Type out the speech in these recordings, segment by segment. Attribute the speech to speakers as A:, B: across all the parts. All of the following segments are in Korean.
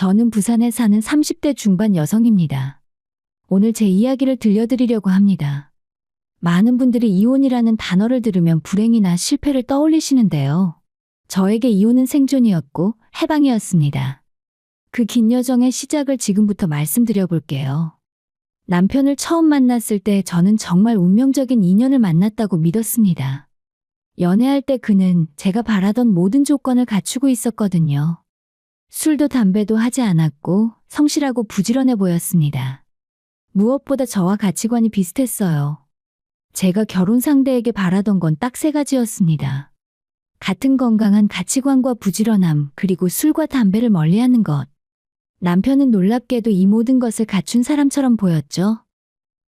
A: 저는 부산에 사는 30대 중반 여성입니다. 오늘 제 이야기를 들려드리려고 합니다. 많은 분들이 이혼이라는 단어를 들으면 불행이나 실패를 떠올리시는데요. 저에게 이혼은 생존이었고 해방이었습니다. 그 긴 여정의 시작을 지금부터 말씀드려 볼게요. 남편을 처음 만났을 때 저는 정말 운명적인 인연을 만났다고 믿었습니다. 연애할 때 그는 제가 바라던 모든 조건을 갖추고 있었거든요. 술도 담배도 하지 않았고 성실하고 부지런해 보였습니다. 무엇보다 저와 가치관이 비슷했어요. 제가 결혼 상대에게 바라던 건 딱 세 가지였습니다. 같은 건강한 가치관과 부지런함, 그리고 술과 담배를 멀리하는 것. 남편은 놀랍게도 이 모든 것을 갖춘 사람처럼 보였죠.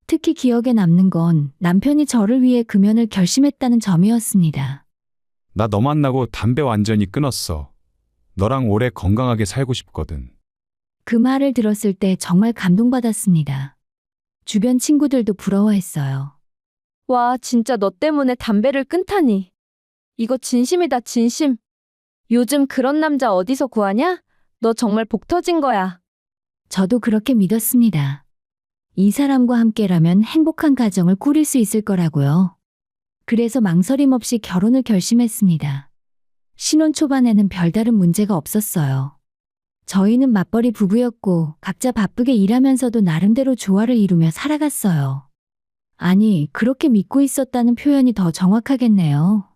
A: 특히 기억에 남는 건 남편이 저를 위해 금연을 결심했다는 점이었습니다.
B: 나 너 만나고 담배 완전히 끊었어. 너랑 오래 건강하게 살고 싶거든.
A: 그 말을 들었을 때 정말 감동받았습니다. 주변 친구들도 부러워했어요.
C: 와, 진짜 너 때문에 담배를 끊다니. 이거 진심이다, 진심. 요즘 그런 남자 어디서 구하냐? 너 정말 복 터진 거야.
A: 저도 그렇게 믿었습니다. 이 사람과 함께라면 행복한 가정을 꾸릴 수 있을 거라고요. 그래서 망설임 없이 결혼을 결심했습니다. 신혼 초반에는 별다른 문제가 없었어요. 저희는 맞벌이 부부였고 각자 바쁘게 일하면서도 나름대로 조화를 이루며 살아갔어요. 아니, 그렇게 믿고 있었다는 표현이 더 정확하겠네요.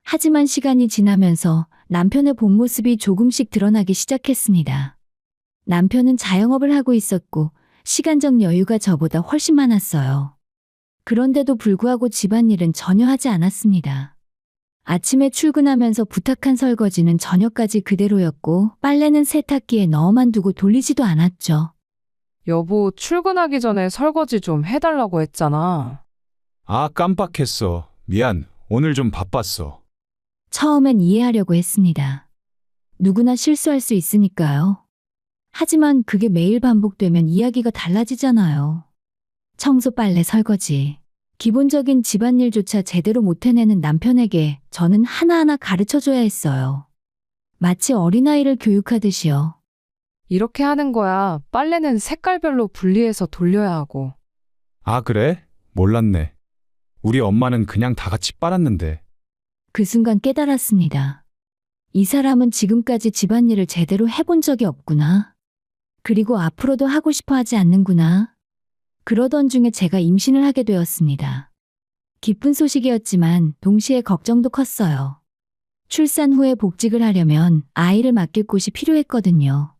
A: 하지만 시간이 지나면서 남편의 본 모습이 조금씩 드러나기 시작했습니다. 남편은 자영업을 하고 있었고 시간적 여유가 저보다 훨씬 많았어요. 그런데도 불구하고 집안일은 전혀 하지 않았습니다. 아침에 출근하면서 부탁한 설거지는 저녁까지 그대로였고 빨래는 세탁기에 넣어만 두고 돌리지도 않았죠.
D: 여보, 출근하기 전에 설거지 좀 해달라고 했잖아.
B: 아, 깜빡했어. 미안. 오늘 좀 바빴어.
A: 처음엔 이해하려고 했습니다. 누구나 실수할 수 있으니까요. 하지만 그게 매일 반복되면 이야기가 달라지잖아요. 청소, 빨래, 설거지. 기본적인 집안일조차 제대로 못 해내는 남편에게 저는 하나하나 가르쳐줘야 했어요. 마치 어린아이를 교육하듯이요.
D: 이렇게 하는 거야. 빨래는 색깔별로 분리해서 돌려야 하고.
B: 아, 그래? 몰랐네. 우리 엄마는 그냥 다 같이 빨았는데.
A: 그 순간 깨달았습니다. 이 사람은 지금까지 집안일을 제대로 해본 적이 없구나. 그리고 앞으로도 하고 싶어 하지 않는구나. 그러던 중에 제가 임신을 하게 되었습니다. 기쁜 소식이었지만 동시에 걱정도 컸어요. 출산 후에 복직을 하려면 아이를 맡길 곳이 필요했거든요.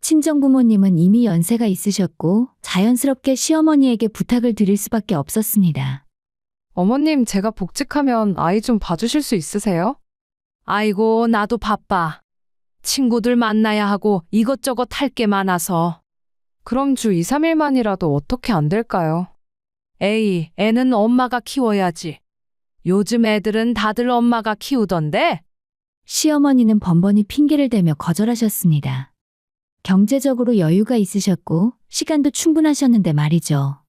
A: 친정부모님은 이미 연세가 있으셨고 자연스럽게 시어머니에게 부탁을 드릴 수밖에 없었습니다.
D: 어머님, 제가 복직하면 아이 좀 봐주실 수 있으세요?
E: 아이고, 나도 바빠. 친구들 만나야 하고 이것저것 할 게 많아서.
D: 그럼 주 2, 3일만이라도 어떻게 안 될까요?
E: 에이, 애는 엄마가 키워야지. 요즘 애들은 다들 엄마가 키우던데?
A: 시어머니는 번번이 핑계를 대며 거절하셨습니다. 경제적으로 여유가 있으셨고 시간도 충분하셨는데 말이죠.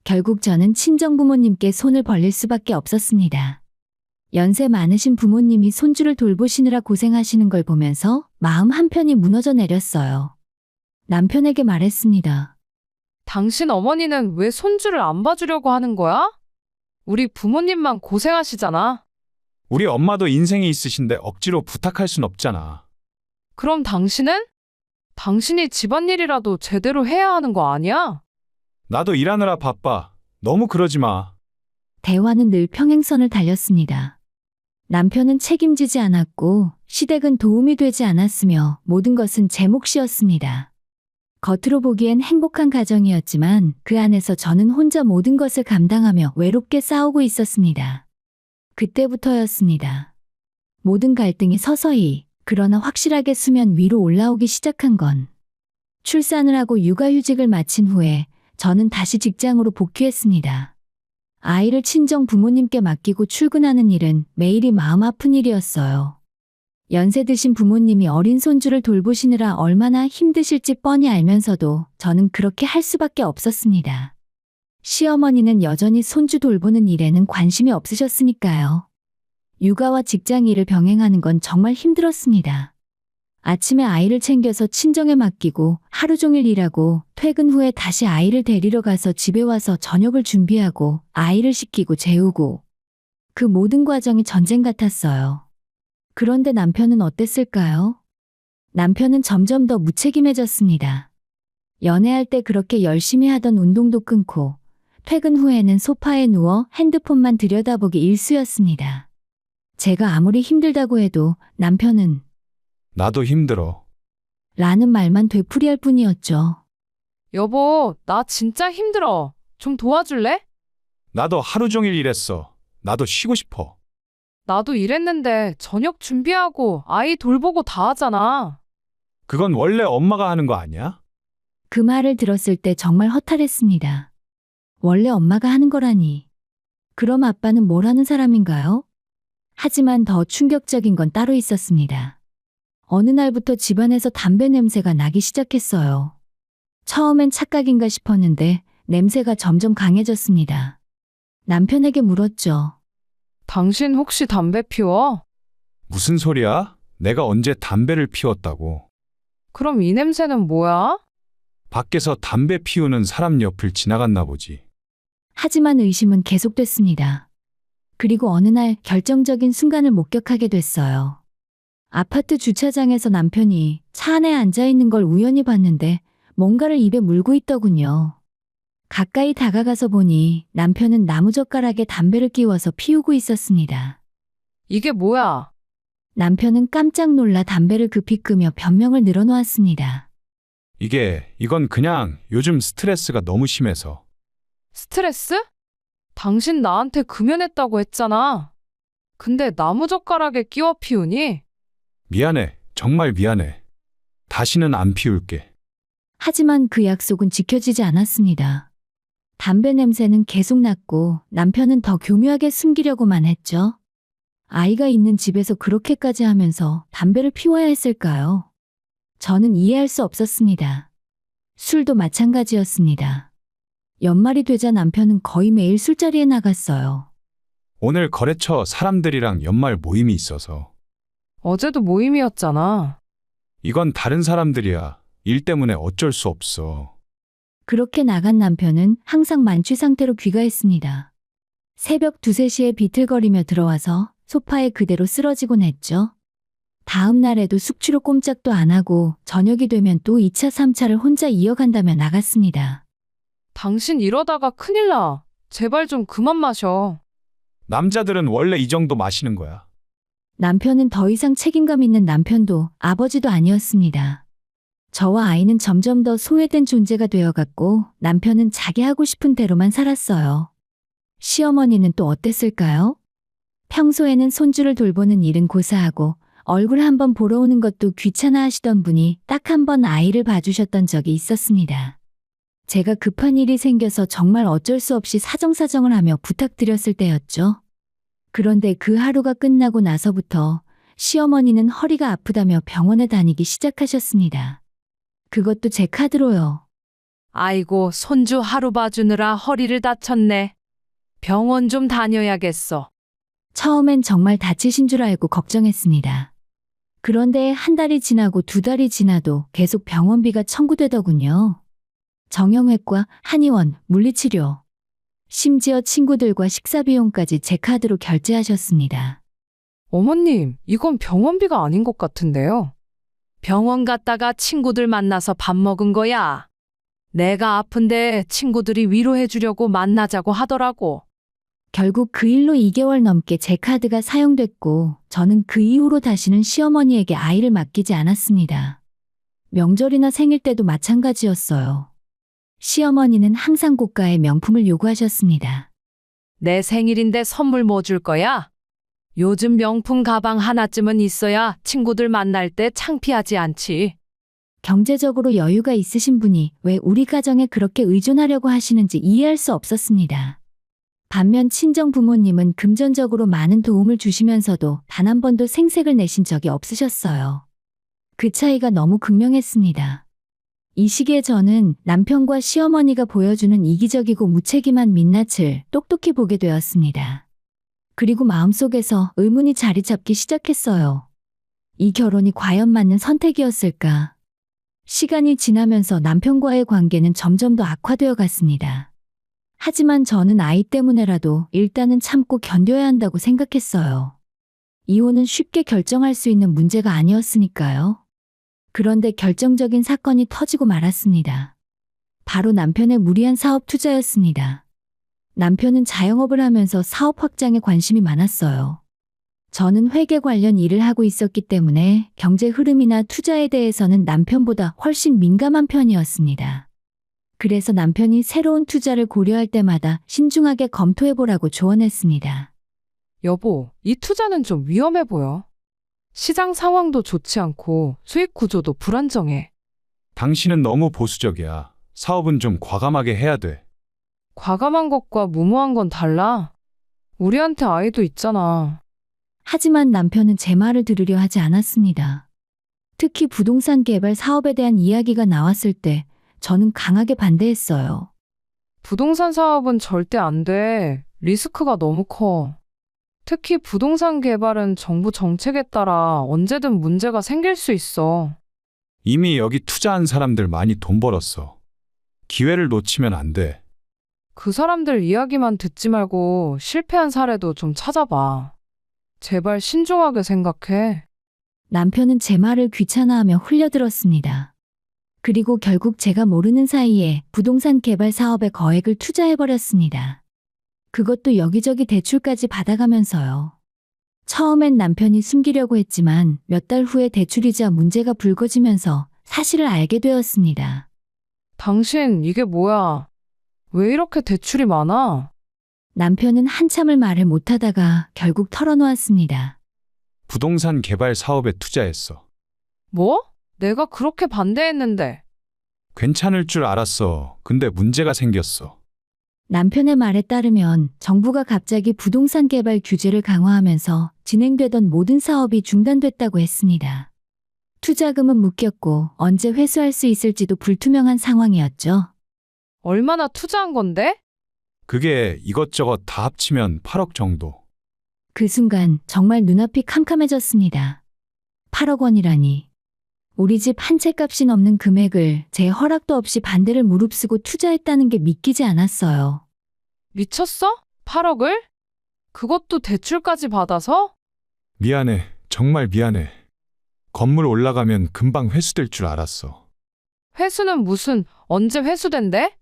A: 결국 저는 친정부모님께 손을 벌릴 수밖에 없었습니다. 연세 많으신 부모님이 손주를 돌보시느라 고생하시는 걸 보면서 마음 한편이 무너져 내렸어요. 남편에게 말했습니다.
D: 당신 어머니는 왜 손주를 안 봐주려고 하는 거야? 우리 부모님만 고생하시잖아.
B: 우리 엄마도 인생이 있으신데 억지로 부탁할 순 없잖아.
D: 그럼 당신은? 당신이 집안일이라도 제대로 해야 하는 거 아니야?
B: 나도 일하느라 바빠. 너무 그러지 마.
A: 대화는 늘 평행선을 달렸습니다. 남편은 책임지지 않았고 시댁은 도움이 되지 않았으며 모든 것은 제 몫이었습니다. 겉으로 보기엔 행복한 가정이었지만 그 안에서 저는 혼자 모든 것을 감당하며 외롭게 싸우고 있었습니다. 그때부터였습니다. 모든 갈등이 서서히 그러나 확실하게 수면 위로 올라오기 시작한 건 출산을 하고 육아휴직을 마친 후에 저는 다시 직장으로 복귀했습니다. 아이를 친정 부모님께 맡기고 출근하는 일은 매일이 마음 아픈 일이었어요. 연세 드신 부모님이 어린 손주를 돌보시느라 얼마나 힘드실지 뻔히 알면서도 저는 그렇게 할 수밖에 없었습니다. 시어머니는 여전히 손주 돌보는 일에는 관심이 없으셨으니까요. 육아와 직장 일을 병행하는 건 정말 힘들었습니다. 아침에 아이를 챙겨서 친정에 맡기고 하루 종일 일하고 퇴근 후에 다시 아이를 데리러 가서 집에 와서 저녁을 준비하고 아이를 씻기고 재우고 그 모든 과정이 전쟁 같았어요. 그런데 남편은 어땠을까요? 남편은 점점 더 무책임해졌습니다. 연애할 때 그렇게 열심히 하던 운동도 끊고 퇴근 후에는 소파에 누워 핸드폰만 들여다보기 일쑤였습니다. 제가 아무리 힘들다고 해도 남편은
B: 나도 힘들어.
A: 라는 말만 되풀이할 뿐이었죠.
D: 여보, 나 진짜 힘들어. 좀 도와줄래?
B: 나도 하루 종일 일했어. 나도 쉬고 싶어.
D: 나도 일했는데 저녁 준비하고 아이 돌보고 다 하잖아.
B: 그건 원래 엄마가 하는 거 아니야?
A: 그 말을 들었을 때 정말 허탈했습니다. 원래 엄마가 하는 거라니. 그럼 아빠는 뭘 하는 사람인가요? 하지만 더 충격적인 건 따로 있었습니다. 어느 날부터 집안에서 담배 냄새가 나기 시작했어요. 처음엔 착각인가 싶었는데 냄새가 점점 강해졌습니다. 남편에게 물었죠.
D: 당신 혹시 담배 피워?
B: 무슨 소리야? 내가 언제 담배를 피웠다고.
D: 그럼 이 냄새는 뭐야?
B: 밖에서 담배 피우는 사람 옆을 지나갔나 보지.
A: 하지만 의심은 계속됐습니다. 그리고 어느 날 결정적인 순간을 목격하게 됐어요. 아파트 주차장에서 남편이 차 안에 앉아 있는 걸 우연히 봤는데 뭔가를 입에 물고 있더군요. 가까이 다가가서 보니 남편은 나무젓가락에 담배를 끼워서 피우고 있었습니다.
D: 이게 뭐야?
A: 남편은 깜짝 놀라 담배를 급히 끄며 변명을 늘어놓았습니다.
B: 이건 그냥 요즘 스트레스가 너무 심해서.
D: 스트레스? 당신 나한테 금연했다고 했잖아. 근데 나무젓가락에 끼워 피우니?
B: 미안해. 정말 미안해. 다시는 안 피울게.
A: 하지만 그 약속은 지켜지지 않았습니다. 담배 냄새는 계속 났고 남편은 더 교묘하게 숨기려고만 했죠. 아이가 있는 집에서 그렇게까지 하면서 담배를 피워야 했을까요? 저는 이해할 수 없었습니다. 술도 마찬가지였습니다. 연말이 되자 남편은 거의 매일 술자리에 나갔어요.
B: 오늘 거래처 사람들이랑 연말 모임이 있어서.
D: 어제도 모임이었잖아.
B: 이건 다른 사람들이야. 일 때문에 어쩔 수 없어.
A: 그렇게 나간 남편은 항상 만취 상태로 귀가했습니다. 새벽 2, 3시에 비틀거리며 들어와서 소파에 그대로 쓰러지곤 했죠. 다음 날에도 숙취로 꼼짝도 안 하고 저녁이 되면 또 2차, 3차를 혼자 이어간다며 나갔습니다.
D: 당신 이러다가 큰일 나. 제발 좀 그만 마셔.
B: 남자들은 원래 이 정도 마시는 거야.
A: 남편은 더 이상 책임감 있는 남편도 아버지도 아니었습니다. 저와 아이는 점점 더 소외된 존재가 되어갔고 남편은 자기 하고 싶은 대로만 살았어요. 시어머니는 또 어땠을까요? 평소에는 손주를 돌보는 일은 고사하고 얼굴 한번 보러 오는 것도 귀찮아 하시던 분이 딱 한 번 아이를 봐주셨던 적이 있었습니다. 제가 급한 일이 생겨서 정말 어쩔 수 없이 사정사정을 하며 부탁드렸을 때였죠. 그런데 그 하루가 끝나고 나서부터 시어머니는 허리가 아프다며 병원에 다니기 시작하셨습니다. 그것도 제 카드로요.
E: 아이고, 손주 하루 봐주느라 허리를 다쳤네. 병원 좀 다녀야겠어.
A: 처음엔 정말 다치신 줄 알고 걱정했습니다. 그런데 한 달이 지나고 2달이 지나도 계속 병원비가 청구되더군요. 정형외과, 한의원, 물리치료, 심지어 친구들과 식사비용까지 제 카드로 결제하셨습니다.
D: 어머님, 이건 병원비가 아닌 것 같은데요.
E: 병원 갔다가 친구들 만나서 밥 먹은 거야. 내가 아픈데 친구들이 위로해 주려고 만나자고 하더라고.
A: 결국 그 일로 2개월 넘게 제 카드가 사용됐고 저는 그 이후로 다시는 시어머니에게 아이를 맡기지 않았습니다. 명절이나 생일 때도 마찬가지였어요. 시어머니는 항상 고가의 명품을 요구하셨습니다.
E: 내 생일인데 선물 뭐 줄 거야? 요즘 명품 가방 하나쯤은 있어야 친구들 만날 때 창피하지 않지.
A: 경제적으로 여유가 있으신 분이 왜 우리 가정에 그렇게 의존하려고 하시는지 이해할 수 없었습니다. 반면 친정 부모님은 금전적으로 많은 도움을 주시면서도 단 한 번도 생색을 내신 적이 없으셨어요. 그 차이가 너무 극명했습니다. 이 시기에 저는 남편과 시어머니가 보여주는 이기적이고 무책임한 민낯을 똑똑히 보게 되었습니다. 그리고 마음속에서 의문이 자리 잡기 시작했어요. 이 결혼이 과연 맞는 선택이었을까? 시간이 지나면서 남편과의 관계는 점점 더 악화되어 갔습니다. 하지만 저는 아이 때문에라도 일단은 참고 견뎌야 한다고 생각했어요. 이혼은 쉽게 결정할 수 있는 문제가 아니었으니까요. 그런데 결정적인 사건이 터지고 말았습니다. 바로 남편의 무리한 사업 투자였습니다. 남편은 자영업을 하면서 사업 확장에 관심이 많았어요. 저는 회계 관련 일을 하고 있었기 때문에 경제 흐름이나 투자에 대해서는 남편보다 훨씬 민감한 편이었습니다. 그래서 남편이 새로운 투자를 고려할 때마다 신중하게 검토해보라고 조언했습니다.
D: 여보, 이 투자는 좀 위험해 보여. 시장 상황도 좋지 않고 수익 구조도 불안정해.
B: 당신은 너무 보수적이야. 사업은 좀 과감하게 해야 돼.
D: 과감한 것과 무모한 건 달라. 우리한테 아이도 있잖아.
A: 하지만 남편은 제 말을 들으려 하지 않았습니다. 특히 부동산 개발 사업에 대한 이야기가 나왔을 때 저는 강하게 반대했어요.
D: 부동산 사업은 절대 안 돼. 리스크가 너무 커. 특히 부동산 개발은 정부 정책에 따라 언제든 문제가 생길 수 있어.
B: 이미 여기 투자한 사람들 많이 돈 벌었어. 기회를 놓치면 안 돼.
D: 그 사람들 이야기만 듣지 말고 실패한 사례도 좀 찾아봐. 제발 신중하게 생각해.
A: 남편은 제 말을 귀찮아하며 흘려들었습니다. 그리고 결국 제가 모르는 사이에 부동산 개발 사업에 거액을 투자해버렸습니다. 그것도 여기저기 대출까지 받아가면서요. 처음엔 남편이 숨기려고 했지만 몇 달 후에 대출이자 문제가 불거지면서 사실을 알게 되었습니다.
D: 당신 이게 뭐야? 왜 이렇게 대출이 많아?
A: 남편은 한참을 말을 못하다가 결국 털어놓았습니다.
B: 부동산 개발 사업에 투자했어.
D: 뭐? 내가 그렇게 반대했는데.
B: 괜찮을 줄 알았어. 근데 문제가 생겼어.
A: 남편의 말에 따르면 정부가 갑자기 부동산 개발 규제를 강화하면서 진행되던 모든 사업이 중단됐다고 했습니다. 투자금은 묶였고 언제 회수할 수 있을지도 불투명한 상황이었죠.
D: 얼마나 투자한 건데?
B: 그게 이것저것 다 합치면 8억 정도.
A: 그 순간 정말 눈앞이 캄캄해졌습니다. 8억 원이라니. 우리 집 한 채 값이 넘는 금액을 제 허락도 없이 반대를 무릅쓰고 투자했다는 게 믿기지 않았어요.
D: 미쳤어? 8억을? 그것도 대출까지 받아서?
B: 미안해. 정말 미안해. 건물 올라가면 금방 회수될 줄 알았어.
D: 회수는 무슨, 언제 회수된대?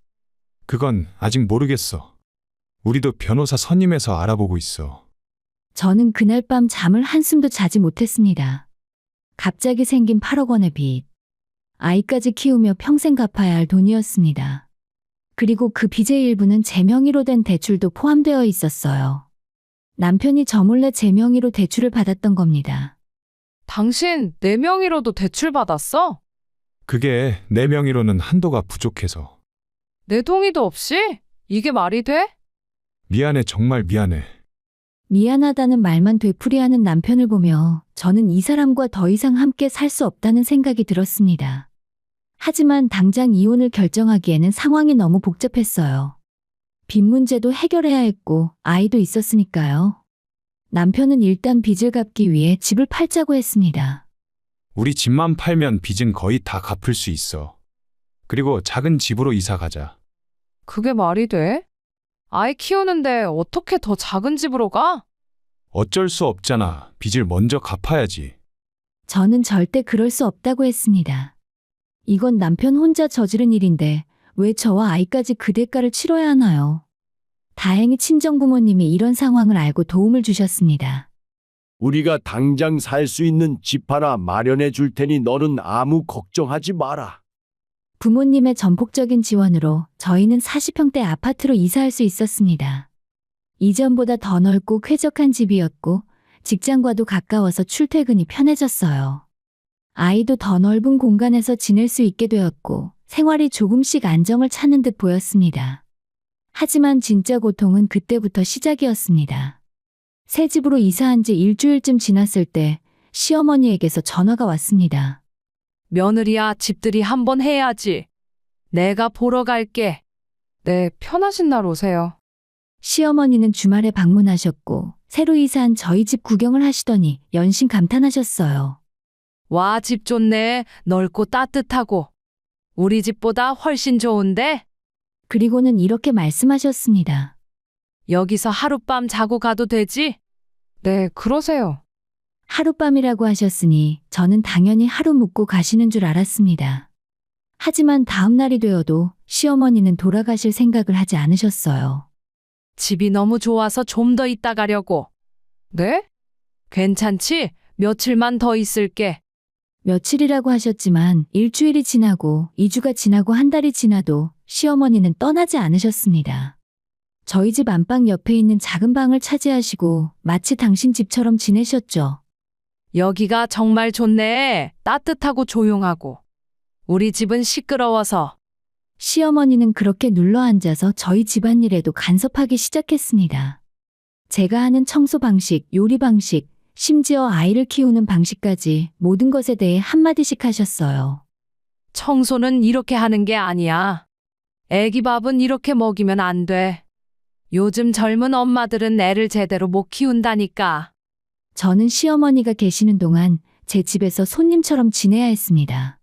B: 그건 아직 모르겠어. 우리도 변호사 선임해서 알아보고 있어.
A: 저는 그날 밤 잠을 한숨도 자지 못했습니다. 갑자기 생긴 8억 원의 빚. 아이까지 키우며 평생 갚아야 할 돈이었습니다. 그리고 그 빚의 일부는 제 명의로 된 대출도 포함되어 있었어요. 남편이 저 몰래 제 명의로 대출을 받았던 겁니다.
D: 당신 내 명의로도 대출 받았어?
B: 그게 내 명의로는 한도가 부족해서.
D: 내 동의도 없이? 이게 말이 돼?
B: 미안해. 정말 미안해.
A: 미안하다는 말만 되풀이하는 남편을 보며 저는 이 사람과 더 이상 함께 살 수 없다는 생각이 들었습니다. 하지만 당장 이혼을 결정하기에는 상황이 너무 복잡했어요. 빚 문제도 해결해야 했고 아이도 있었으니까요. 남편은 일단 빚을 갚기 위해 집을 팔자고 했습니다.
B: 우리 집만 팔면 빚은 거의 다 갚을 수 있어. 그리고 작은 집으로 이사 가자.
D: 그게 말이 돼? 아이 키우는데 어떻게 더 작은 집으로 가?
B: 어쩔 수 없잖아. 빚을 먼저 갚아야지.
A: 저는 절대 그럴 수 없다고 했습니다. 이건 남편 혼자 저지른 일인데 왜 저와 아이까지 그 대가를 치러야 하나요? 다행히 친정부모님이 이런 상황을 알고 도움을 주셨습니다.
F: 우리가 당장 살 수 있는 집 하나 마련해 줄 테니 너는 아무 걱정하지 마라.
A: 부모님의 전폭적인 지원으로 저희는 40평대 아파트로 이사할 수 있었습니다. 이전보다 더 넓고 쾌적한 집이었고 직장과도 가까워서 출퇴근이 편해졌어요. 아이도 더 넓은 공간에서 지낼 수 있게 되었고 생활이 조금씩 안정을 찾는 듯 보였습니다. 하지만 진짜 고통은 그때부터 시작이었습니다. 새 집으로 이사한 지 일주일쯤 지났을 때 시어머니에게서 전화가 왔습니다.
E: 며느리야, 집들이 한번 해야지. 내가 보러 갈게.
D: 네, 편하신 날 오세요.
A: 시어머니는 주말에 방문하셨고 새로 이사한 저희 집 구경을 하시더니 연신 감탄하셨어요.
E: 와, 집 좋네. 넓고 따뜻하고. 우리 집보다 훨씬 좋은데?
A: 그리고는 이렇게 말씀하셨습니다.
E: 여기서 하룻밤 자고 가도 되지?
D: 네, 그러세요.
A: 하룻밤이라고 하셨으니 저는 당연히 하루 묵고 가시는 줄 알았습니다. 하지만 다음 날이 되어도 시어머니는 돌아가실 생각을 하지 않으셨어요.
E: 집이 너무 좋아서 좀 더 있다 가려고.
D: 네?
E: 괜찮지? 며칠만 더 있을게.
A: 며칠이라고 하셨지만 일주일이 지나고 2주가 지나고 한 달이 지나도 시어머니는 떠나지 않으셨습니다. 저희 집 안방 옆에 있는 작은 방을 차지하시고 마치 당신 집처럼 지내셨죠.
E: 여기가 정말 좋네. 따뜻하고 조용하고. 우리 집은 시끄러워서.
A: 시어머니는 그렇게 눌러앉아서 저희 집안일에도 간섭하기 시작했습니다. 제가 하는 청소 방식, 요리 방식, 심지어 아이를 키우는 방식까지 모든 것에 대해 한마디씩 하셨어요.
E: 청소는 이렇게 하는 게 아니야. 애기 밥은 이렇게 먹이면 안 돼. 요즘 젊은 엄마들은 애를 제대로 못 키운다니까.
A: 저는 시어머니가 계시는 동안 제 집에서 손님처럼 지내야 했습니다.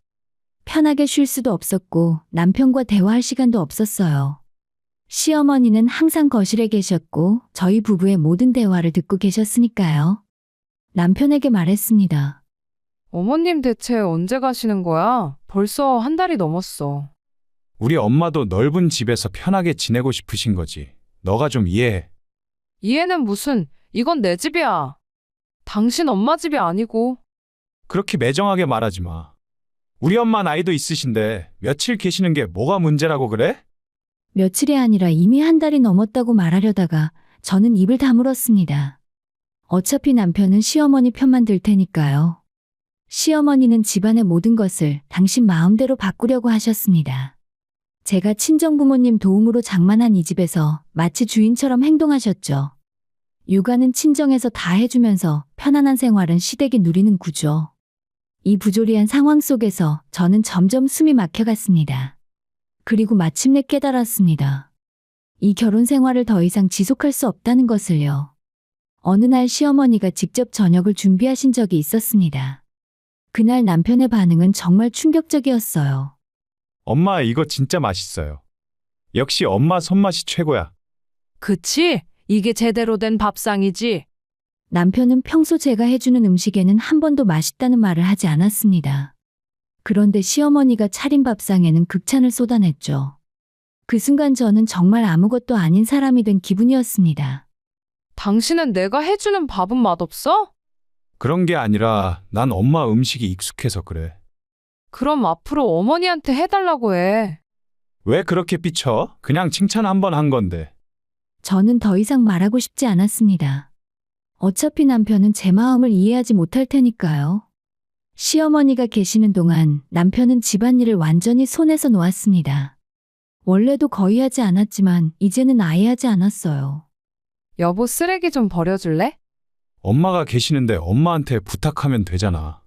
A: 편하게 쉴 수도 없었고 남편과 대화할 시간도 없었어요. 시어머니는 항상 거실에 계셨고 저희 부부의 모든 대화를 듣고 계셨으니까요. 남편에게 말했습니다.
D: 어머님 대체 언제 가시는 거야? 벌써 한 달이 넘었어.
B: 우리 엄마도 넓은 집에서 편하게 지내고 싶으신 거지. 너가 좀 이해해.
D: 이해는 무슨, 이건 내 집이야. 당신 엄마 집이 아니고.
B: 그렇게 매정하게 말하지 마. 우리 엄마 나이도 있으신데 며칠 계시는 게 뭐가 문제라고 그래?
A: 며칠이 아니라 이미 한 달이 넘었다고 말하려다가 저는 입을 다물었습니다. 어차피 남편은 시어머니 편만 들 테니까요. 시어머니는 집안의 모든 것을 당신 마음대로 바꾸려고 하셨습니다. 제가 친정부모님 도움으로 장만한 이 집에서 마치 주인처럼 행동하셨죠. 육아는 친정에서 다 해주면서 편안한 생활은 시댁이 누리는 구조. 이 부조리한 상황 속에서 저는 점점 숨이 막혀갔습니다. 그리고 마침내 깨달았습니다. 이 결혼 생활을 더 이상 지속할 수 없다는 것을요. 어느 날 시어머니가 직접 저녁을 준비하신 적이 있었습니다. 그날 남편의 반응은 정말 충격적이었어요.
B: 엄마 이거 진짜 맛있어요. 역시 엄마 손맛이 최고야.
E: 그치? 이게 제대로 된 밥상이지.
A: 남편은 평소 제가 해주는 음식에는 한 번도 맛있다는 말을 하지 않았습니다. 그런데 시어머니가 차린 밥상에는 극찬을 쏟아냈죠. 그 순간 저는 정말 아무것도 아닌 사람이 된 기분이었습니다.
D: 당신은 내가 해주는 밥은 맛없어?
B: 그런 게 아니라 난 엄마 음식이 익숙해서 그래.
D: 그럼 앞으로 어머니한테 해달라고 해.
B: 왜 그렇게 삐쳐? 그냥 칭찬 한 번 한 건데.
A: 저는 더 이상 말하고 싶지 않았습니다. 어차피 남편은 제 마음을 이해하지 못할 테니까요. 시어머니가 계시는 동안 남편은 집안일을 완전히 손에서 놓았습니다. 원래도 거의 하지 않았지만 이제는 아예 하지 않았어요.
D: 여보, 쓰레기 좀 버려줄래?
B: 엄마가 계시는데 엄마한테 부탁하면 되잖아.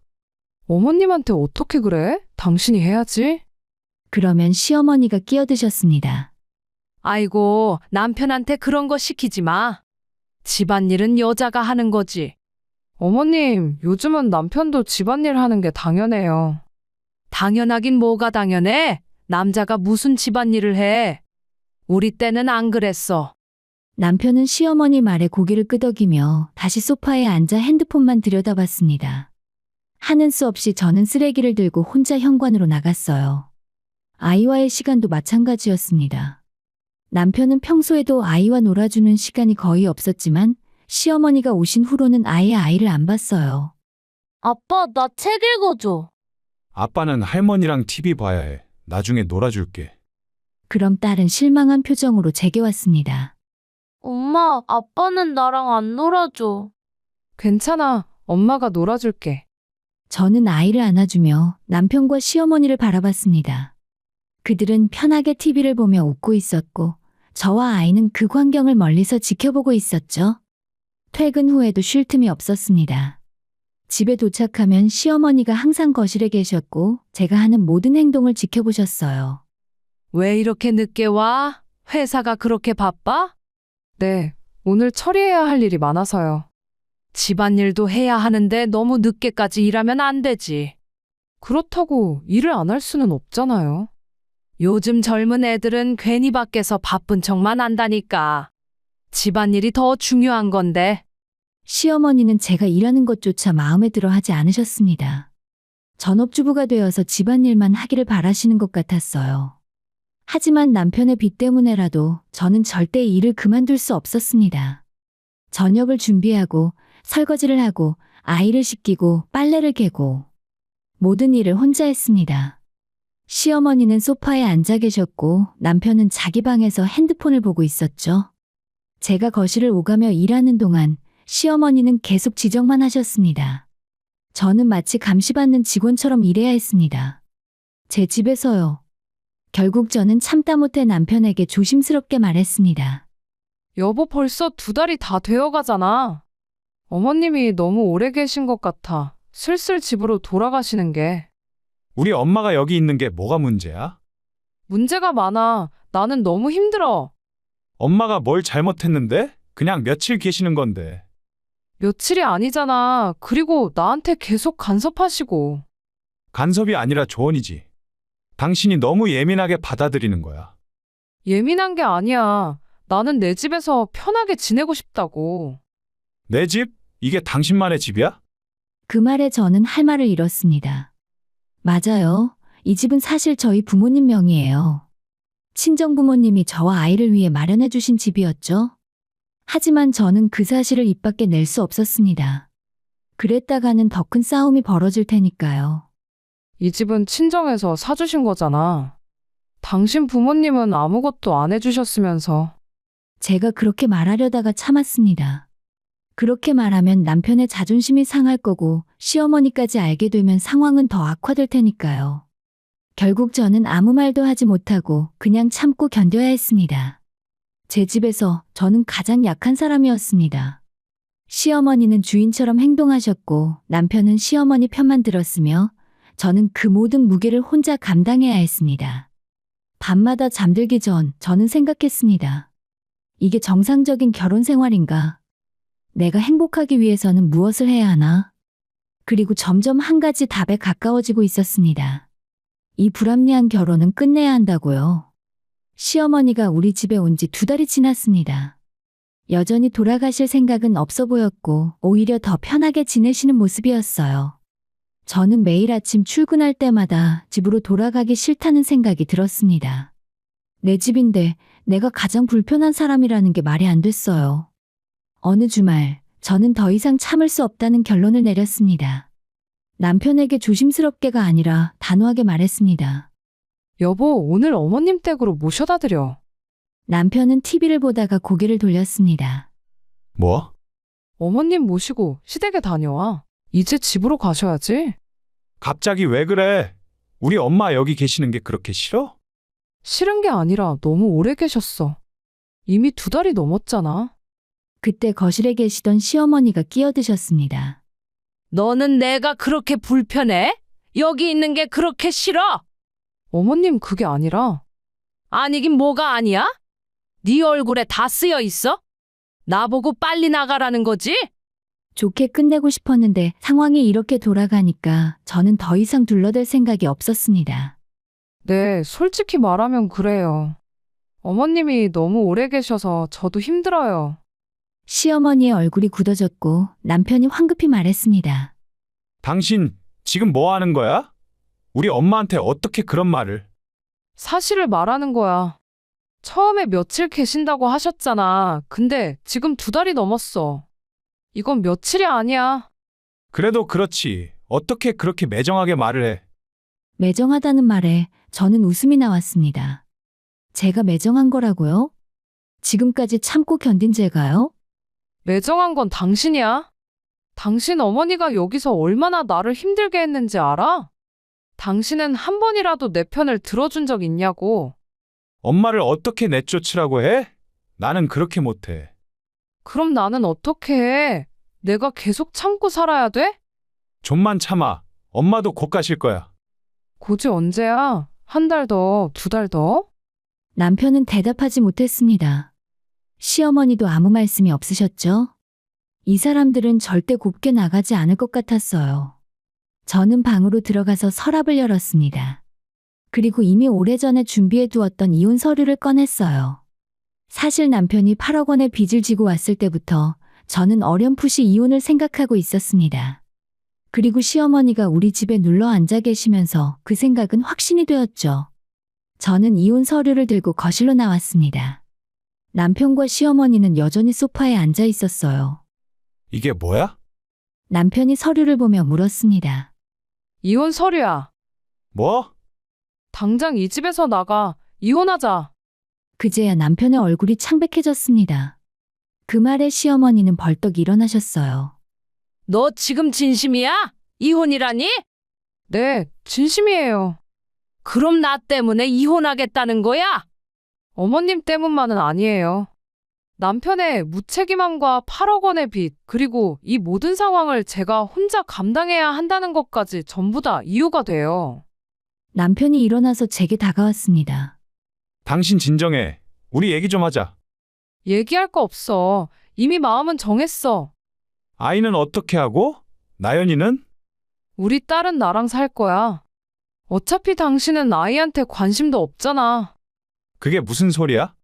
D: 어머님한테 어떻게 그래? 당신이 해야지.
A: 그러면 시어머니가 끼어드셨습니다.
E: 아이고, 남편한테 그런 거 시키지 마. 집안일은 여자가 하는 거지.
D: 어머님, 요즘은 남편도 집안일 하는 게 당연해요.
E: 당연하긴 뭐가 당연해? 남자가 무슨 집안일을 해? 우리 때는 안 그랬어.
A: 남편은 시어머니 말에 고개를 끄덕이며 다시 소파에 앉아 핸드폰만 들여다봤습니다. 하는 수 없이 저는 쓰레기를 들고 혼자 현관으로 나갔어요. 아이와의 시간도 마찬가지였습니다. 남편은 평소에도 아이와 놀아주는 시간이 거의 없었지만 시어머니가 오신 후로는 아예 아이를 안 봤어요.
C: 아빠, 나 책 읽어줘.
B: 아빠는 할머니랑 TV 봐야 해. 나중에 놀아줄게.
A: 그럼 딸은 실망한 표정으로 제게 왔습니다.
C: 엄마, 아빠는 나랑 안 놀아줘.
D: 괜찮아. 엄마가 놀아줄게.
A: 저는 아이를 안아주며 남편과 시어머니를 바라봤습니다. 그들은 편하게 TV를 보며 웃고 있었고 저와 아이는 그 광경을 멀리서 지켜보고 있었죠. 퇴근 후에도 쉴 틈이 없었습니다. 집에 도착하면 시어머니가 항상 거실에 계셨고 제가 하는 모든 행동을 지켜보셨어요.
E: 왜 이렇게 늦게 와? 회사가 그렇게 바빠?
D: 네, 오늘 처리해야 할 일이 많아서요.
E: 집안일도 해야 하는데 너무 늦게까지 일하면 안 되지.
D: 그렇다고 일을 안 할 수는 없잖아요.
E: 요즘 젊은 애들은 괜히 밖에서 바쁜 척만 한다니까. 집안일이 더 중요한 건데.
A: 시어머니는 제가 일하는 것조차 마음에 들어 하지 않으셨습니다. 전업주부가 되어서 집안일만 하기를 바라시는 것 같았어요. 하지만 남편의 빚 때문에라도 저는 절대 일을 그만둘 수 없었습니다. 저녁을 준비하고 설거지를 하고 아이를 씻기고 빨래를 개고 모든 일을 혼자 했습니다. 시어머니는 소파에 앉아 계셨고 남편은 자기 방에서 핸드폰을 보고 있었죠. 제가 거실을 오가며 일하는 동안 시어머니는 계속 지적만 하셨습니다. 저는 마치 감시받는 직원처럼 일해야 했습니다. 제 집에서요. 결국 저는 참다 못해 남편에게 조심스럽게 말했습니다.
D: 여보, 벌써 2달이 다 되어 가잖아. 어머님이 너무 오래 계신 것 같아. 슬슬 집으로 돌아가시는 게.
B: 우리 엄마가 여기 있는 게 뭐가 문제야?
D: 문제가 많아. 나는 너무 힘들어.
B: 엄마가 뭘 잘못했는데? 그냥 며칠 계시는 건데.
D: 며칠이 아니잖아. 그리고 나한테 계속 간섭하시고.
B: 간섭이 아니라 조언이지. 당신이 너무 예민하게 받아들이는 거야.
D: 예민한 게 아니야. 나는 내 집에서 편하게 지내고 싶다고.
B: 내 집? 이게 당신만의 집이야?
A: 그 말에 저는 할 말을 잃었습니다. 맞아요. 이 집은 사실 저희 부모님 명의예요. 친정부모님이 저와 아이를 위해 마련해 주신 집이었죠. 하지만 저는 그 사실을 입 밖에 낼 수 없었습니다. 그랬다가는 더 큰 싸움이 벌어질 테니까요.
D: 이 집은 친정에서 사주신 거잖아. 당신 부모님은 아무것도 안 해주셨으면서.
A: 제가 그렇게 말하려다가 참았습니다. 그렇게 말하면 남편의 자존심이 상할 거고 시어머니까지 알게 되면 상황은 더 악화될 테니까요. 결국 저는 아무 말도 하지 못하고 그냥 참고 견뎌야 했습니다. 제 집에서 저는 가장 약한 사람이었습니다. 시어머니는 주인처럼 행동하셨고 남편은 시어머니 편만 들었으며 저는 그 모든 무게를 혼자 감당해야 했습니다. 밤마다 잠들기 전 저는 생각했습니다. 이게 정상적인 결혼 생활인가? 내가 행복하기 위해서는 무엇을 해야 하나? 그리고 점점 한 가지 답에 가까워지고 있었습니다. 이 불합리한 결혼은 끝내야 한다고요. 시어머니가 우리 집에 온 지 2달이 지났습니다. 여전히 돌아가실 생각은 없어 보였고 오히려 더 편하게 지내시는 모습이었어요. 저는 매일 아침 출근할 때마다 집으로 돌아가기 싫다는 생각이 들었습니다. 내 집인데 내가 가장 불편한 사람이라는 게 말이 안 됐어요. 어느 주말 저는 더 이상 참을 수 없다는 결론을 내렸습니다. 남편에게 조심스럽게가 아니라 단호하게 말했습니다.
D: 여보, 오늘 어머님 댁으로 모셔다 드려.
A: 남편은 TV를 보다가 고개를 돌렸습니다.
B: 뭐?
D: 어머님 모시고 시댁에 다녀와. 이제 집으로 가셔야지.
B: 갑자기 왜 그래? 우리 엄마 여기 계시는 게 그렇게 싫어?
D: 싫은 게 아니라 너무 오래 계셨어. 이미 2달이 넘었잖아.
A: 그때 거실에 계시던 시어머니가 끼어드셨습니다.
E: 너는 내가 그렇게 불편해? 여기 있는 게 그렇게 싫어?
D: 어머님, 그게 아니라.
E: 아니긴 뭐가 아니야? 네 얼굴에 다 쓰여 있어? 나보고 빨리 나가라는 거지?
A: 좋게 끝내고 싶었는데 상황이 이렇게 돌아가니까 저는 더 이상 둘러댈 생각이 없었습니다.
D: 네, 솔직히 말하면 그래요. 어머님이 너무 오래 계셔서 저도 힘들어요.
A: 시어머니의 얼굴이 굳어졌고 남편이 황급히 말했습니다.
B: 당신 지금 뭐 하는 거야? 우리 엄마한테 어떻게 그런 말을?
D: 사실을 말하는 거야. 처음에 며칠 계신다고 하셨잖아. 근데 지금 2달이 넘었어. 이건 며칠이 아니야.
B: 그래도 그렇지. 어떻게 그렇게 매정하게 말을 해?
A: 매정하다는 말에 저는 웃음이 나왔습니다. 제가 매정한 거라고요? 지금까지 참고 견딘 제가요?
D: 매정한 건 당신이야. 당신 어머니가 여기서 얼마나 나를 힘들게 했는지 알아? 당신은 한 번이라도 내 편을 들어준 적 있냐고.
B: 엄마를 어떻게 내쫓으라고 해? 나는 그렇게 못해.
D: 그럼 나는 어떻게 해? 내가 계속 참고 살아야 돼?
B: 좀만 참아. 엄마도 곧 가실 거야.
D: 고지 언제야? 1달 더, 2달 더?
A: 남편은 대답하지 못했습니다. 시어머니도 아무 말씀이 없으셨죠? 이 사람들은 절대 곱게 나가지 않을 것 같았어요. 저는 방으로 들어가서 서랍을 열었습니다. 그리고 이미 오래전에 준비해 두었던 이혼 서류를 꺼냈어요. 사실 남편이 8억 원의 빚을 지고 왔을 때부터 저는 어렴풋이 이혼을 생각하고 있었습니다. 그리고 시어머니가 우리 집에 눌러 앉아 계시면서 그 생각은 확신이 되었죠. 저는 이혼 서류를 들고 거실로 나왔습니다. 남편과 시어머니는 여전히 소파에 앉아 있었어요.
B: 이게 뭐야?
A: 남편이 서류를 보며 물었습니다.
D: 이혼 서류야.
B: 뭐?
D: 당장 이 집에서 나가. 이혼하자.
A: 그제야 남편의 얼굴이 창백해졌습니다. 그 말에 시어머니는 벌떡 일어나셨어요.
E: 너 지금 진심이야? 이혼이라니?
D: 네, 진심이에요.
E: 그럼 나 때문에 이혼하겠다는 거야?
D: 어머님 때문만은 아니에요. 남편의 무책임함과 8억 원의 빚, 그리고 이 모든 상황을 제가 혼자 감당해야 한다는 것까지 전부 다 이유가 돼요.
A: 남편이 일어나서 제게 다가왔습니다.
B: 당신 진정해. 우리 얘기 좀 하자.
D: 얘기할 거 없어. 이미 마음은 정했어.
B: 아이는 어떻게 하고? 나연이는?
D: 우리 딸은 나랑 살 거야. 어차피 당신은 아이한테 관심도 없잖아.
B: 그게 무슨 소리야?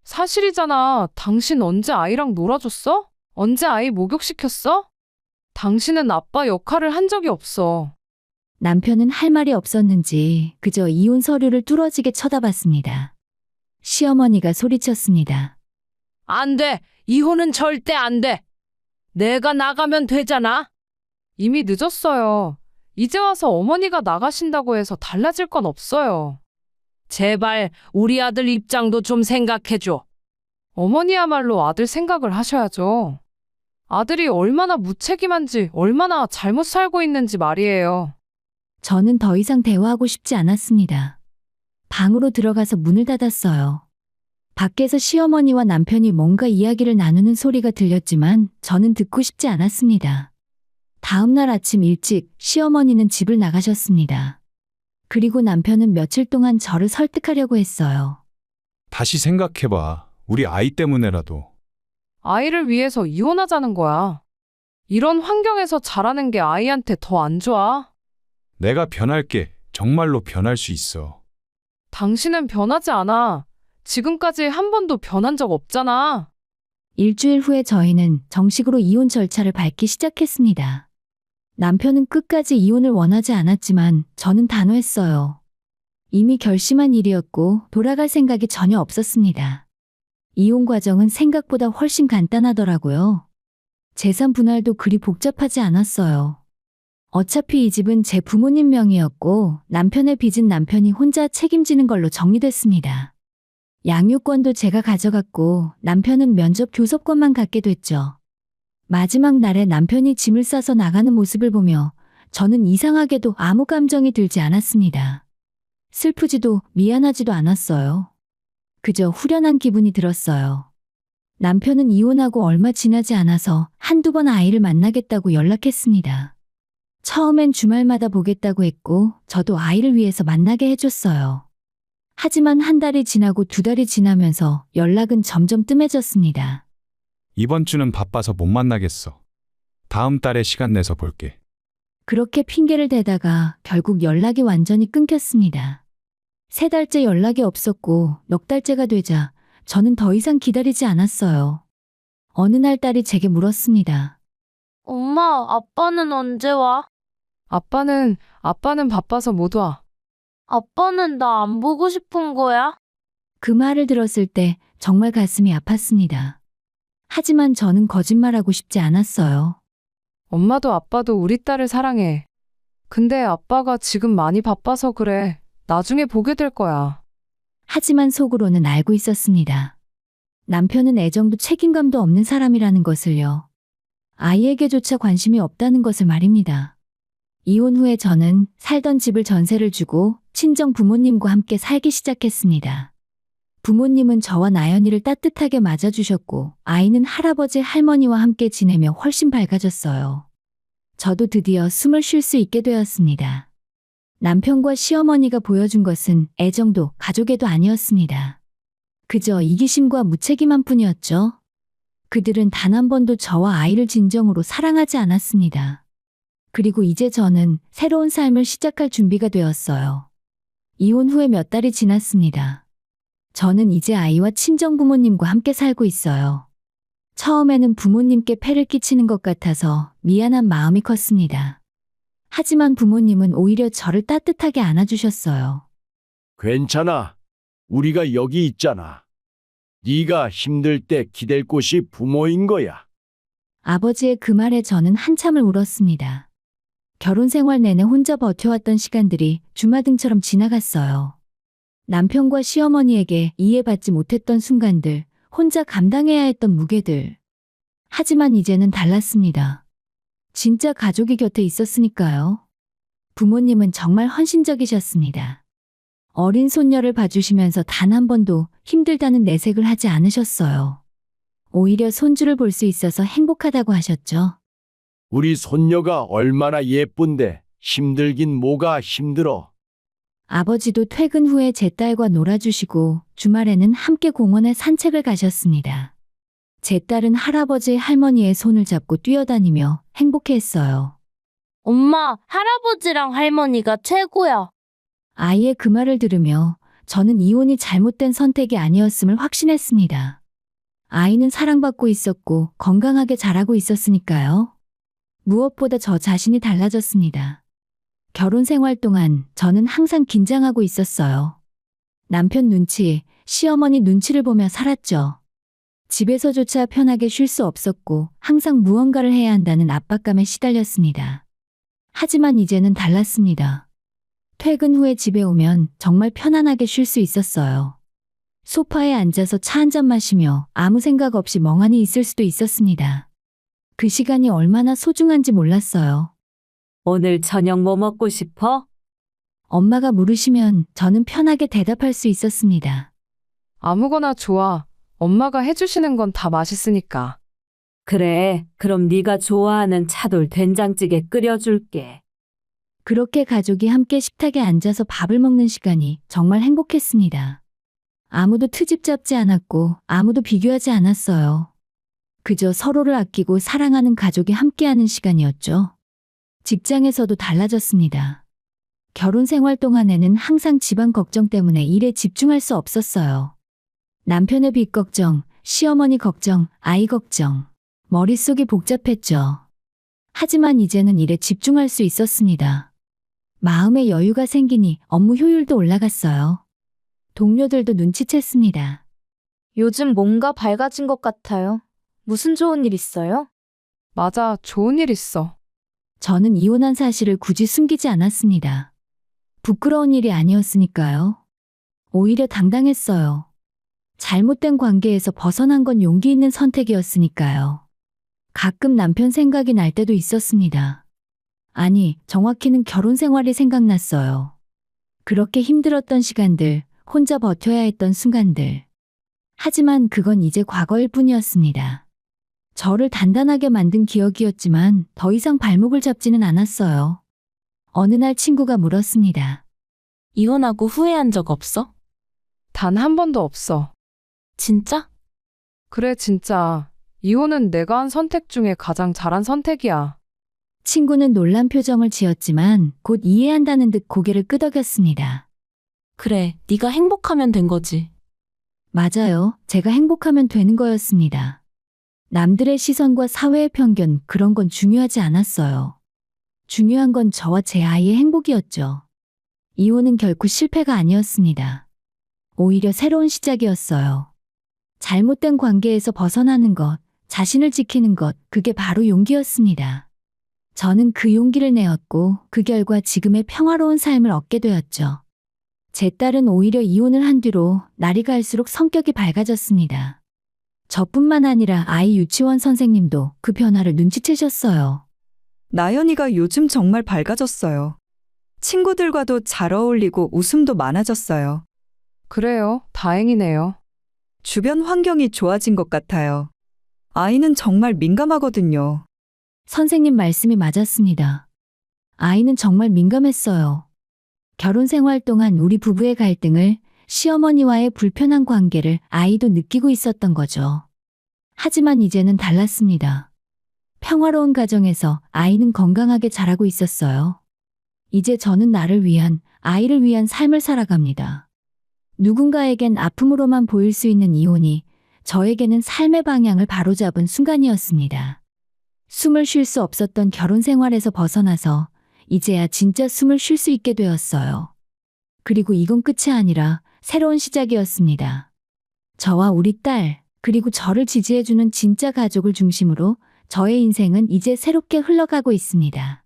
D: 사실이잖아. 당신 언제 아이랑 놀아줬어? 언제 아이 목욕시켰어? 당신은 아빠 역할을 한 적이 없어.
A: 남편은 할 말이 없었는지 그저 이혼 서류를 뚫어지게 쳐다봤습니다. 시어머니가 소리쳤습니다.
E: 안 돼. 이혼은 절대 안 돼. 내가 나가면 되잖아.
D: 이미 늦었어요. 이제 와서 어머니가 나가신다고 해서 달라질 건 없어요.
E: 제발 우리 아들 입장도 좀 생각해줘.
D: 어머니야말로 아들 생각을 하셔야죠. 아들이 얼마나 무책임한지, 얼마나 잘못 살고 있는지 말이에요.
A: 저는 더 이상 대화하고 싶지 않았습니다. 방으로 들어가서 문을 닫았어요. 밖에서 시어머니와 남편이 뭔가 이야기를 나누는 소리가 들렸지만 저는 듣고 싶지 않았습니다. 다음 날 아침 일찍 시어머니는 집을 나가셨습니다. 그리고 남편은 며칠 동안 저를 설득하려고 했어요.
B: 다시 생각해봐. 우리 아이 때문에라도.
D: 아이를 위해서 이혼하자는 거야. 이런 환경에서 자라는 게 아이한테 더 안 좋아.
B: 내가 변할게. 정말로 변할 수 있어.
D: 당신은 변하지 않아. 지금까지 한 번도 변한 적 없잖아.
A: 일주일 후에 저희는 정식으로 이혼 절차를 밟기 시작했습니다. 남편은 끝까지 이혼을 원하지 않았지만 저는 단호했어요. 이미 결심한 일이었고 돌아갈 생각이 전혀 없었습니다. 이혼 과정은 생각보다 훨씬 간단하더라고요. 재산 분할도 그리 복잡하지 않았어요. 어차피 이 집은 제 부모님 명의였고 남편의 빚은 남편이 혼자 책임지는 걸로 정리됐습니다. 양육권도 제가 가져갔고 남편은 면접 교섭권만 갖게 됐죠. 마지막 날에 남편이 짐을 싸서 나가는 모습을 보며 저는 이상하게도 아무 감정이 들지 않았습니다. 슬프지도 미안하지도 않았어요. 그저 후련한 기분이 들었어요. 남편은 이혼하고 얼마 지나지 않아서 한두 번 아이를 만나겠다고 연락했습니다. 처음엔 주말마다 보겠다고 했고 저도 아이를 위해서 만나게 해줬어요. 하지만 한 달이 지나고 두 달이 지나면서 연락은 점점 뜸해졌습니다.
B: 이번 주는 바빠서 못 만나겠어. 다음 달에 시간 내서 볼게.
A: 그렇게 핑계를 대다가 결국 연락이 완전히 끊겼습니다. 3달째 연락이 없었고 넉 달째가 되자 저는 더 이상 기다리지 않았어요. 어느 날 딸이 제게 물었습니다.
C: 엄마, 아빠는 언제 와?
D: 아빠는 바빠서 못 와.
C: 아빠는 나 안 보고 싶은 거야?
A: 그 말을 들었을 때 정말 가슴이 아팠습니다. 하지만 저는 거짓말하고 싶지 않았어요.
D: 엄마도 아빠도 우리 딸을 사랑해. 근데 아빠가 지금 많이 바빠서 그래. 나중에 보게 될 거야.
A: 하지만 속으로는 알고 있었습니다. 남편은 애정도 책임감도 없는 사람이라는 것을요. 아이에게조차 관심이 없다는 것을 말입니다. 이혼 후에 저는 살던 집을 전세를 주고 친정 부모님과 함께 살기 시작했습니다. 부모님은 저와 나연이를 따뜻하게 맞아주셨고 아이는 할아버지 할머니와 함께 지내며 훨씬 밝아졌어요. 저도 드디어 숨을 쉴 수 있게 되었습니다. 남편과 시어머니가 보여준 것은 애정도 가족애도 아니었습니다. 그저 이기심과 무책임함 뿐이었죠. 그들은 단 한 번도 저와 아이를 진정으로 사랑하지 않았습니다. 그리고 이제 저는 새로운 삶을 시작할 준비가 되었어요. 이혼 후에 몇 달이 지났습니다. 저는 이제 아이와 친정 부모님과 함께 살고 있어요. 처음에는 부모님께 폐를 끼치는 것 같아서 미안한 마음이 컸습니다. 하지만 부모님은 오히려 저를 따뜻하게 안아주셨어요.
F: 괜찮아. 우리가 여기 있잖아. 네가 힘들 때 기댈 곳이 부모인 거야.
A: 아버지의 그 말에 저는 한참을 울었습니다. 결혼 생활 내내 혼자 버텨왔던 시간들이 주마등처럼 지나갔어요. 남편과 시어머니에게 이해받지 못했던 순간들, 혼자 감당해야 했던 무게들. 하지만 이제는 달랐습니다. 진짜 가족이 곁에 있었으니까요. 부모님은 정말 헌신적이셨습니다. 어린 손녀를 봐주시면서 단 한 번도 힘들다는 내색을 하지 않으셨어요. 오히려 손주를 볼 수 있어서 행복하다고 하셨죠.
F: 우리 손녀가 얼마나 예쁜데 힘들긴 뭐가 힘들어.
A: 아버지도 퇴근 후에 제 딸과 놀아주시고 주말에는 함께 공원에 산책을 가셨습니다. 제 딸은 할아버지 할머니의 손을 잡고 뛰어다니며 행복해했어요.
G: 엄마, 할아버지랑 할머니가 최고야.
A: 아이의 그 말을 들으며 저는 이혼이 잘못된 선택이 아니었음을 확신했습니다. 아이는 사랑받고 있었고 건강하게 자라고 있었으니까요. 무엇보다 저 자신이 달라졌습니다. 결혼 생활 동안 저는 항상 긴장하고 있었어요. 남편 눈치, 시어머니 눈치를 보며 살았죠. 집에서조차 편하게 쉴 수 없었고 항상 무언가를 해야 한다는 압박감에 시달렸습니다. 하지만 이제는 달랐습니다. 퇴근 후에 집에 오면 정말 편안하게 쉴 수 있었어요. 소파에 앉아서 차 한 잔 마시며 아무 생각 없이 멍하니 있을 수도 있었습니다. 그 시간이 얼마나 소중한지 몰랐어요.
G: 오늘 저녁 뭐 먹고 싶어?
A: 엄마가 물으시면 저는 편하게 대답할 수 있었습니다.
D: 아무거나 좋아. 엄마가 해주시는 건 다 맛있으니까.
G: 그래, 그럼 네가 좋아하는 차돌 된장찌개 끓여줄게.
A: 그렇게 가족이 함께 식탁에 앉아서 밥을 먹는 시간이 정말 행복했습니다. 아무도 트집 잡지 않았고 아무도 비교하지 않았어요. 그저 서로를 아끼고 사랑하는 가족이 함께하는 시간이었죠. 직장에서도 달라졌습니다. 결혼 생활 동안에는 항상 집안 걱정 때문에 일에 집중할 수 없었어요. 남편의 빚 걱정, 시어머니 걱정, 아이 걱정. 머릿속이 복잡했죠. 하지만 이제는 일에 집중할 수 있었습니다. 마음의 여유가 생기니 업무 효율도 올라갔어요. 동료들도 눈치챘습니다.
C: 요즘 뭔가 밝아진 것 같아요. 무슨 좋은 일 있어요?
D: 맞아, 좋은 일 있어.
A: 저는 이혼한 사실을 굳이 숨기지 않았습니다. 부끄러운 일이 아니었으니까요. 오히려 당당했어요. 잘못된 관계에서 벗어난 건 용기 있는 선택이었으니까요. 가끔 남편 생각이 날 때도 있었습니다. 아니, 정확히는 결혼 생활이 생각났어요. 그렇게 힘들었던 시간들, 혼자 버텨야 했던 순간들. 하지만 그건 이제 과거일 뿐이었습니다. 저를 단단하게 만든 기억이었지만 더 이상 발목을 잡지는 않았어요. 어느 날 친구가 물었습니다.
G: 이혼하고 후회한 적 없어?
D: 단 한 번도 없어.
G: 진짜?
D: 그래, 진짜. 이혼은 내가 한 선택 중에 가장 잘한 선택이야.
A: 친구는 놀란 표정을 지었지만 곧 이해한다는 듯 고개를 끄덕였습니다.
G: 그래, 네가 행복하면 된 거지.
A: 맞아요. 제가 행복하면 되는 거였습니다. 남들의 시선과 사회의 편견, 그런 건 중요하지 않았어요. 중요한 건 저와 제 아이의 행복이었죠. 이혼은 결코 실패가 아니었습니다. 오히려 새로운 시작이었어요. 잘못된 관계에서 벗어나는 것, 자신을 지키는 것, 그게 바로 용기였습니다. 저는 그 용기를 내었고 그 결과 지금의 평화로운 삶을 얻게 되었죠. 제 딸은 오히려 이혼을 한 뒤로 날이 갈수록 성격이 밝아졌습니다. 저뿐만 아니라 아이 유치원 선생님도 그 변화를 눈치채셨어요.
H: 나연이가 요즘 정말 밝아졌어요. 친구들과도 잘 어울리고 웃음도 많아졌어요.
D: 그래요, 다행이네요.
H: 주변 환경이 좋아진 것 같아요. 아이는 정말 민감하거든요.
A: 선생님 말씀이 맞았습니다. 아이는 정말 민감했어요. 결혼 생활 동안 우리 부부의 갈등을, 시어머니와의 불편한 관계를 아이도 느끼고 있었던 거죠. 하지만 이제는 달랐습니다. 평화로운 가정에서 아이는 건강하게 자라고 있었어요. 이제 저는 나를 위한, 아이를 위한 삶을 살아갑니다. 누군가에겐 아픔으로만 보일 수 있는 이혼이 저에게는 삶의 방향을 바로잡은 순간이었습니다. 숨을 쉴 수 없었던 결혼 생활에서 벗어나서 이제야 진짜 숨을 쉴 수 있게 되었어요. 그리고 이건 끝이 아니라 새로운 시작이었습니다. 저와 우리 딸, 그리고 저를 지지해주는 진짜 가족을 중심으로 저의 인생은 이제 새롭게 흘러가고 있습니다.